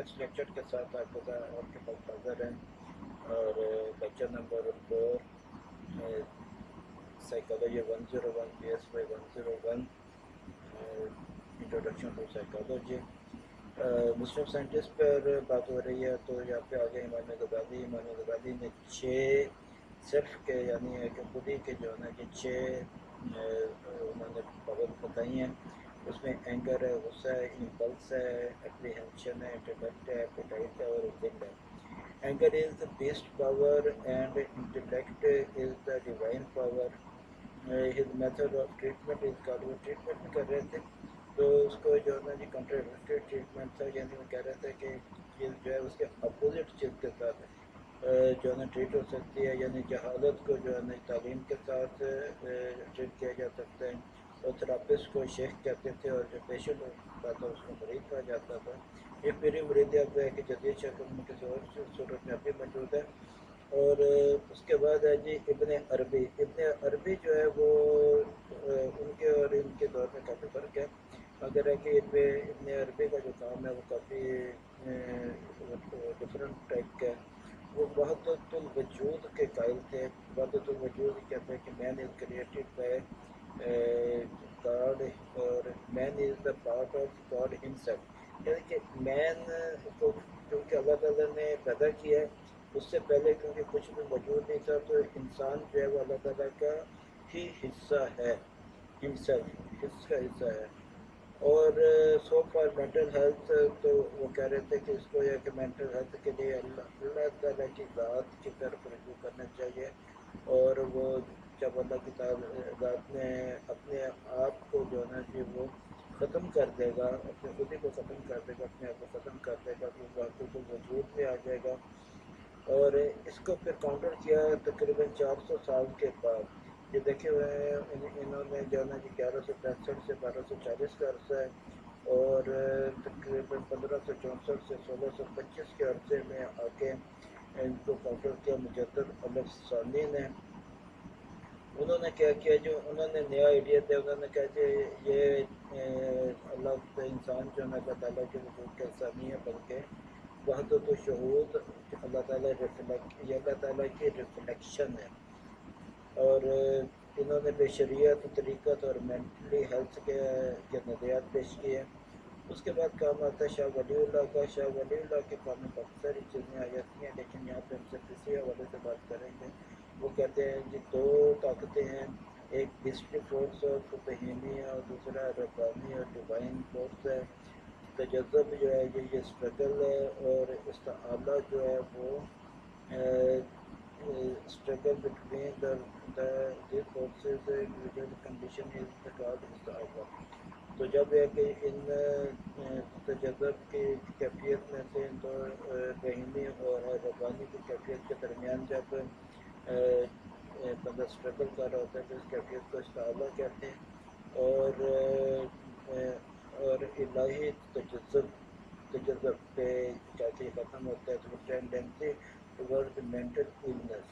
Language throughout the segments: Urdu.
نیکسٹ لیکچر کے ساتھ آپ کے پاس حاضر ہیں، اور lecture number 4 psychology 101 PSY 101 introduction to psychology. مسلم سائنٹسٹ پر بات ہو رہی ہے، تو یہاں پہ آگے امام غزالی نے 6 سیلف کے یعنی کہ خودی کے جو ہے نا کہ 6 انہوں نے پاور بتائی ہیں. اس میں اینگر ہے، غصہ ہے، امپلس ہے، اپریہنشن ہے، انٹلیکٹ ہے، ایپیٹائٹ ہے اور ول ہے. Anger is the best power and intellect is the divine power. His method of treatment is called, وہ ٹریٹمنٹ بھی کر رہے تھے تو اس کو جو ہے نا جی کنٹراڈکٹیو ٹریٹمنٹ تھا، یعنی وہ کہہ رہے تھے کہ چیز جو ہے اس کے اپوزٹ چیز کے ساتھ جو ہے نا ٹریٹ ہو سکتی ہے. یعنی جہالت کو جو ہے نا تعلیم کے ساتھ ٹریٹ کیا جا سکتا ہے. اور تھراپسٹ کو شیخ کہتے تھے، اور جو پیشنٹ ہوتا تھا اس کو مرید کہا جاتا تھا. ایک میری مریدیت ہے کہ جدید شکل میں کسی اور صورت میں ابھی موجود ہے. اور اس کے بعد ہے جی ابن عربی. ابن عربی جو ہے وہ ان کے اور ان کے دور میں کافی فرق ہے، مگر ہے کہ ابن عربی کا جو کام ہے وہ کافی ڈفرینٹ ٹائپ کا ہے. وہ وحدت الوجود کے قائل تھے. وحدت الوجود کہتے ہیں کہ man is created by God اور man is the part of God himself. یعنی کہ مین کو کیونکہ اللہ تعالیٰ نے پیدا کیا ہے، اس سے پہلے کیونکہ کچھ بھی موجود نہیں تھا، تو انسان جو ہے وہ اللہ تعالیٰ کا ہی حصہ ہے، ہمسیلف اس کا حصہ ہے. اور سو فار مینٹل ہیلتھ، تو وہ کہہ رہے تھے کہ اس کو یہ کہ مینٹل ہیلتھ کے لیے اللہ تعالیٰ کی ذات کی طرف رجوع کرنا چاہیے. اور وہ جب اللہ کی ذات نے اپنے آپ کو جو ہے نا جی وہ ختم کر دے گا، اپنے خودی کو ختم کر دے گا، اپنے آپ کو ختم کر دے گا، تو وحدت الوجود میں آ جائے گا. اور اس کو پھر کاؤنٹر کیا تقریباً 400 سال کے بعد. یہ دیکھے ہوئے ہیں انہوں نے جو ہے نا جی 1165 سے 1240 کا عرصہ ہے، اور تقریباً 1564 سے 1625 کے عرصے میں آ کے ان کو کاؤنٹر کیا مجدد الفسانی نے. انہوں نے کیا کیا، جو انہوں نے نیا آئیڈیا دیا، انہوں نے کہا کہ یہ اللہ انسان جو ہے اللہ تعالیٰ کے وجود کا حصہ نہیں ہے، بلکہ وحدت و شہود اللہ تعالیٰ یہ اللہ تعالیٰ کی ریفلیکشن ہے. اور انہوں نے بشریت، طریقت اور مینٹلی ہیلتھ کے نظریات پیش کیے. اس کے بعد کام آتا ہے شاہ ولی اللہ کا. شاہ ولی اللہ کے کام میں بہت ساری چیزیں آ جاتی ہیں، لیکن یہاں پہ ہم صرف اسی حوالے سے بات کریں گے. وہ کہتے ہیں کہ 2 طاقتیں ہیں، ایک بیسٹری فورس آف بہیمی اور دوسرا ربانی اور ڈیوائن فورس ہے. تجذب جو ہے یہ اسٹرگل ہے، اور استعادہ جو ہے وہ struggle between these forces individual condition is the called استعادہ. تو جب ہے کہ ان تجذب کی کیفیت میں سے تو بہیمی اور ربانی کی کیفیت کے درمیان جب بندہ اسٹرگل کر رہا ہوتا ہے تو اس کیفیت کو استعادہ کہتے ہیں. اور الہی تجذب پہ جا کے ختم ہوتا ہے تو وہ ٹینڈنسی ٹورڈ مینٹل ایلنس.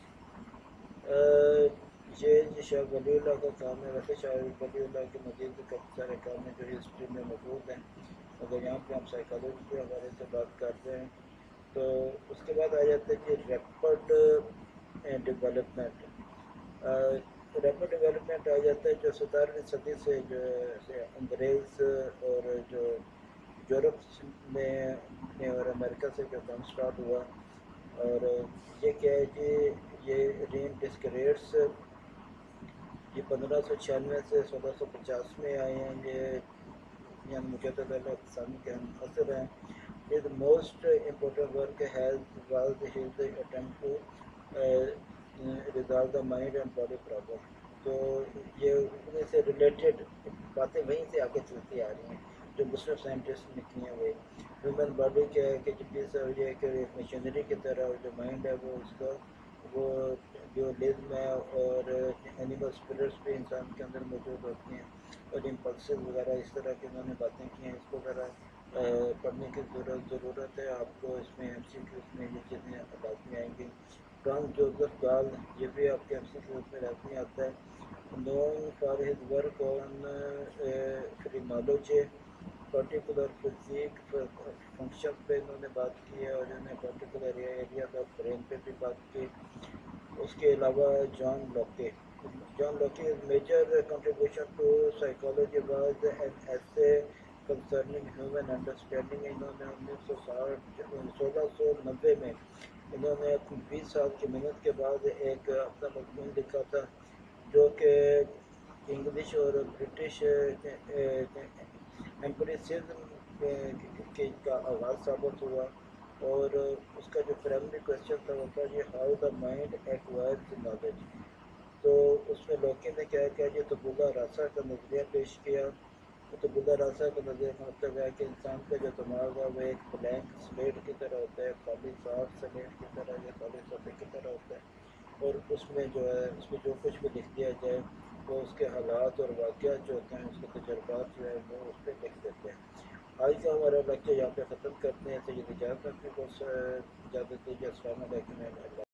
یہ شاہ ولی اللہ کا کام ہے. ویسے شاہ ولی اللہ کے مزید بھی کافی سارے کام ہیں جو ہسٹری میں موجود ہیں، مگر یہاں پہ ہم سائیکالوجی کے حوالے سے بات کر رہے ہیں. تو اس کے بعد آ جاتا ہے کہ ریپڈ ڈیولپمنٹ. ریپڈ ڈیولپمنٹ آ جاتا ہے جو 17ویں صدی سے جو انگریز اور جو یورپ میں اور امریکہ سے جو کام سٹارٹ ہوا. اور یہ کیا ہے کہ یہ رین ڈسکریٹس یہ 1596 سے 1650 میں آئے ہیں. یہ یعنی مجدد الفسانی کے ہم مؤثر ہیں. His most important work was his attempt to resolve the mind and body problem. تو یہ انہیں سے ریلیٹڈ باتیں وہیں سے آگے چلتی آ رہی ہیں جو مسلم سائنٹسٹ نے کی ہیں. وہ ہیومن باڈی کیا ہے کہ یہ ہے کہ ایک مشینری کی طرح، اور جو مائنڈ ہے وہ اس کا وہ ڈیولزم ہے، اور اینیمل اسپرٹس بھی انسان کے اندر موجود ہوتی ہیں، اور امپلسز وغیرہ اس طرح کی انہوں نے باتیں کی ہیں. اس کو ذرا پڑھنے کی ضرورت ہے آپ کو. اس میں ایم سی کیوز میں یہ چیزیں لازمی آئیں گی. فرانک جوزف گال یہ بھی آپ کے ایم سی کیوز میں لازمی آتا ہے. Known for his work on phrenology. Particular physique function پہ انہوں نے بات کی ہے، اور انہوں نے پرٹیکولر ایریاز آف برین پہ بھی بات کی. اس کے علاوہ John Locke's major contribution to psychology was an essay concerning human understanding. انہوں نے 1690 میں انہوں نے اپنی 20 سال کی محنت کے بعد ایک اپنا مضمون لکھا تھا جو کہ انگلش اور برٹش ایمپریسزم کا آغاز ثابت ہوا. اور اس کا جو پرائمری کوشچن تھا وہ تھا یہ how the mind acquires knowledge. تو اس میں لوکی نے کیا کیا یہ تبولا راسا کا نظریہ پیش کیا. تبولا راسا کا نظریہ کا مطلب ہے کہ انسان کا جو دماغ ہے وہ ایک بلینک سلیٹ کی طرح ہوتا ہے، خالی صاف سلیٹ کی طرح یا خالی صفحے کی طرح ہوتا ہے، اور اس میں جو ہے اس میں جو کچھ بھی لکھ دیا جائے وہ اس کے حالات اور واقعات جو ہوتے ہیں اس کے تجربات جو ہے وہ اس پہ لکھ دیتے ہیں. آج کا ہمارا لیکچر یہاں پہ ختم کرتے ہیں. سید اجازت اپنے کو اجازت دیجیے. السلام علیکم.